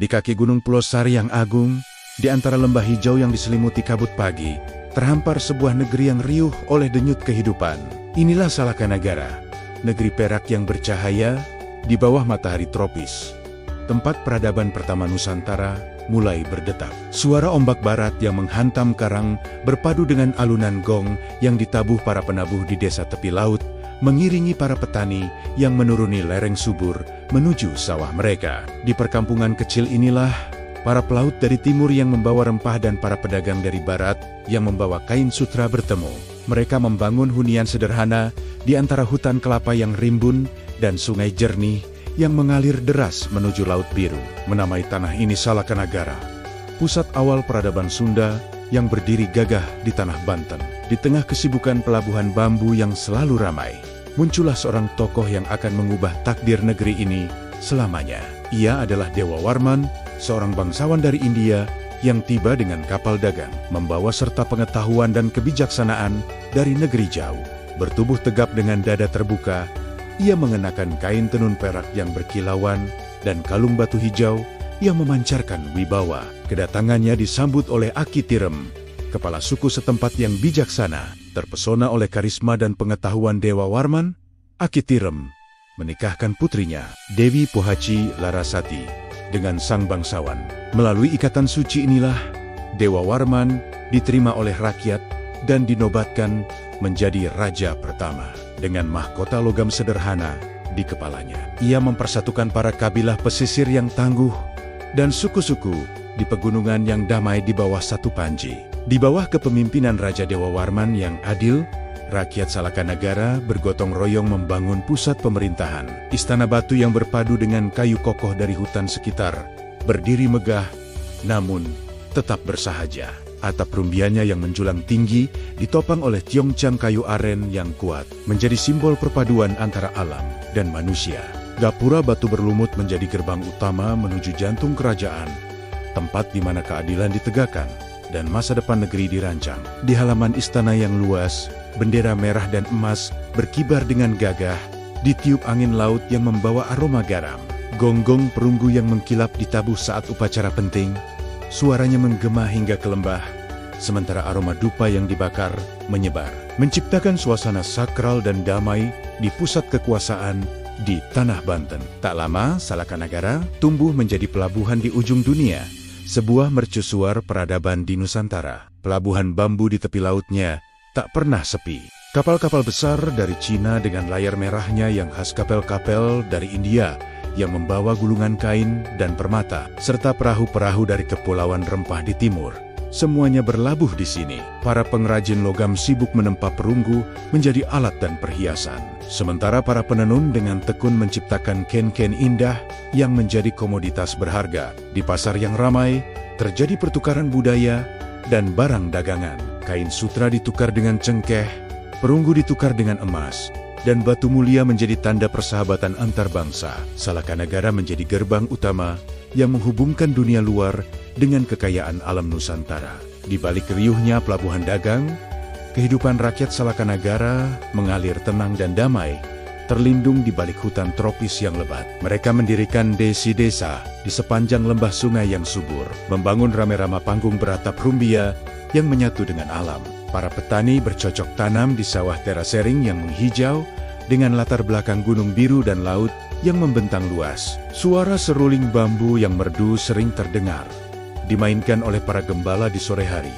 Di kaki Gunung Pulosari yang agung, di antara lembah hijau yang diselimuti kabut pagi, terhampar sebuah negeri yang riuh oleh denyut kehidupan. Inilah Salakanagara, negeri perak yang bercahaya di bawah matahari tropis. Tempat peradaban pertama Nusantara mulai berdetak. Suara ombak barat yang menghantam karang berpadu dengan alunan gong yang ditabuh para penabuh di desa tepi laut, mengiringi para petani yang menuruni lereng subur menuju sawah mereka. Di perkampungan kecil inilah, para pelaut dari timur yang membawa rempah dan para pedagang dari barat yang membawa kain sutra bertemu. Mereka membangun hunian sederhana di antara hutan kelapa yang rimbun dan sungai jernih yang mengalir deras menuju Laut Biru. Menamai tanah ini Salakanagara, pusat awal peradaban Sunda yang berdiri gagah di tanah Banten. Di tengah kesibukan pelabuhan bambu yang selalu ramai, muncullah seorang tokoh yang akan mengubah takdir negeri ini selamanya. Ia adalah Dewa Warman, seorang bangsawan dari India yang tiba dengan kapal dagang, membawa serta pengetahuan dan kebijaksanaan dari negeri jauh. Bertubuh tegap dengan dada terbuka, ia mengenakan kain tenun perak yang berkilauan dan kalung batu hijau yang memancarkan wibawa. Kedatangannya disambut oleh Aki Tirem, kepala suku setempat yang bijaksana. Terpesona oleh karisma dan pengetahuan Dewa Warman, Aki Tirem menikahkan putrinya, Dewi Pohaci Larasati, dengan sang bangsawan. Melalui ikatan suci inilah, Dewa Warman diterima oleh rakyat dan dinobatkan menjadi raja pertama. Dengan mahkota logam sederhana di kepalanya, ia mempersatukan para kabilah pesisir yang tangguh dan suku-suku di pegunungan yang damai di bawah satu panji. Di bawah kepemimpinan Raja Dewa Warman yang adil, rakyat Salakanagara bergotong royong membangun pusat pemerintahan. Istana batu yang berpadu dengan kayu kokoh dari hutan sekitar berdiri megah, namun tetap bersahaja. Atap rumbiannya yang menjulang tinggi ditopang oleh tiongcang kayu aren yang kuat, menjadi simbol perpaduan antara alam dan manusia. Gapura batu berlumut menjadi gerbang utama menuju jantung kerajaan, tempat di mana keadilan ditegakkan dan masa depan negeri dirancang. Di halaman istana yang luas, bendera merah dan emas berkibar dengan gagah, ditiup angin laut yang membawa aroma garam. Gonggong perunggu yang mengkilap ditabuh saat upacara penting, suaranya menggema hingga ke lembah, sementara aroma dupa yang dibakar menyebar, menciptakan suasana sakral dan damai di pusat kekuasaan di tanah Banten. Tak lama, Salakanagara tumbuh menjadi pelabuhan di ujung dunia, sebuah mercusuar peradaban di Nusantara. Pelabuhan bambu di tepi lautnya tak pernah sepi. Kapal-kapal besar dari Cina dengan layar merahnya yang khas kapel-kapel dari India yang membawa gulungan kain dan permata, serta perahu-perahu dari kepulauan rempah di timur. Semuanya berlabuh di sini. Para pengrajin logam sibuk menempa perunggu menjadi alat dan perhiasan. Sementara para penenun dengan tekun menciptakan ken-ken indah yang menjadi komoditas berharga. Di pasar yang ramai, terjadi pertukaran budaya dan barang dagangan. Kain sutra ditukar dengan cengkeh, perunggu ditukar dengan emas, dan batu mulia menjadi tanda persahabatan antar bangsa. Salakanagara menjadi gerbang utama yang menghubungkan dunia luar dengan kekayaan alam Nusantara. Di balik riuhnya pelabuhan dagang, kehidupan rakyat Salakanagara mengalir tenang dan damai, terlindung di balik hutan tropis yang lebat. Mereka mendirikan desa-desa di sepanjang lembah sungai yang subur, membangun rame-rama panggung beratap rumbia yang menyatu dengan alam. Para petani bercocok tanam di sawah terasering yang menghijau dengan latar belakang gunung biru dan laut yang membentang luas. Suara seruling bambu yang merdu sering terdengar, dimainkan oleh para gembala di sore hari.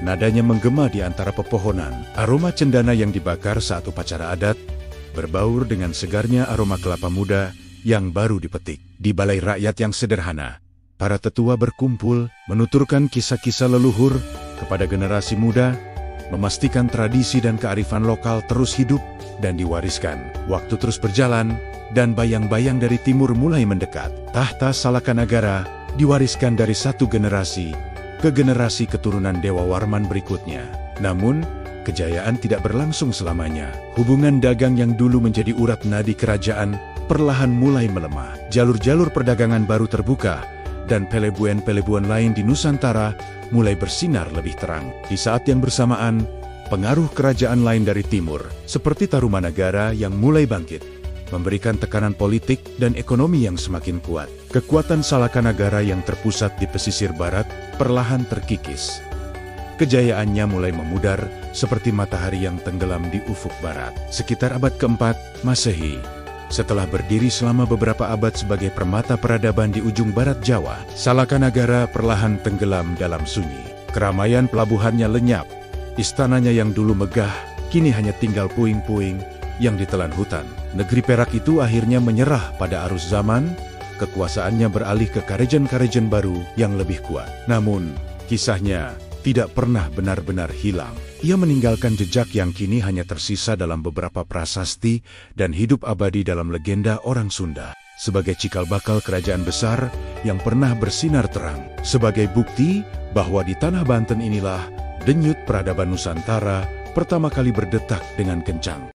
Nadanya menggema di antara pepohonan. Aroma cendana yang dibakar saat upacara adat berbaur dengan segarnya aroma kelapa muda yang baru dipetik. Di balai rakyat yang sederhana, para tetua berkumpul menuturkan kisah-kisah leluhur kepada generasi muda, memastikan tradisi dan kearifan lokal terus hidup dan diwariskan. Waktu terus berjalan, dan bayang-bayang dari timur mulai mendekat. Tahta Salakanagara diwariskan dari satu generasi ke generasi keturunan Dewa Warman berikutnya. Namun, kejayaan tidak berlangsung selamanya. Hubungan dagang yang dulu menjadi urat nadi kerajaan perlahan mulai melemah. Jalur-jalur perdagangan baru terbuka, dan pelebuan-pelebuan lain di Nusantara mulai bersinar lebih terang. Di saat yang bersamaan, pengaruh kerajaan lain dari timur, seperti Tarumanagara yang mulai bangkit, memberikan tekanan politik dan ekonomi yang semakin kuat. Kekuatan Salakanagara yang terpusat di pesisir barat perlahan terkikis. Kejayaannya mulai memudar seperti matahari yang tenggelam di ufuk barat. Sekitar abad keempat Masehi, setelah berdiri selama beberapa abad sebagai permata peradaban di ujung barat Jawa, Salakanagara perlahan tenggelam dalam sunyi. Keramaian pelabuhannya lenyap, istananya yang dulu megah kini hanya tinggal puing-puing yang ditelan hutan. Negeri Perak itu akhirnya menyerah pada arus zaman, kekuasaannya beralih ke karejen-karejen baru yang lebih kuat. Namun, kisahnya tidak pernah benar-benar hilang. Ia meninggalkan jejak yang kini hanya tersisa dalam beberapa prasasti dan hidup abadi dalam legenda orang Sunda. Sebagai cikal bakal kerajaan besar yang pernah bersinar terang. Sebagai bukti bahwa di tanah Banten inilah denyut peradaban Nusantara pertama kali berdetak dengan kencang.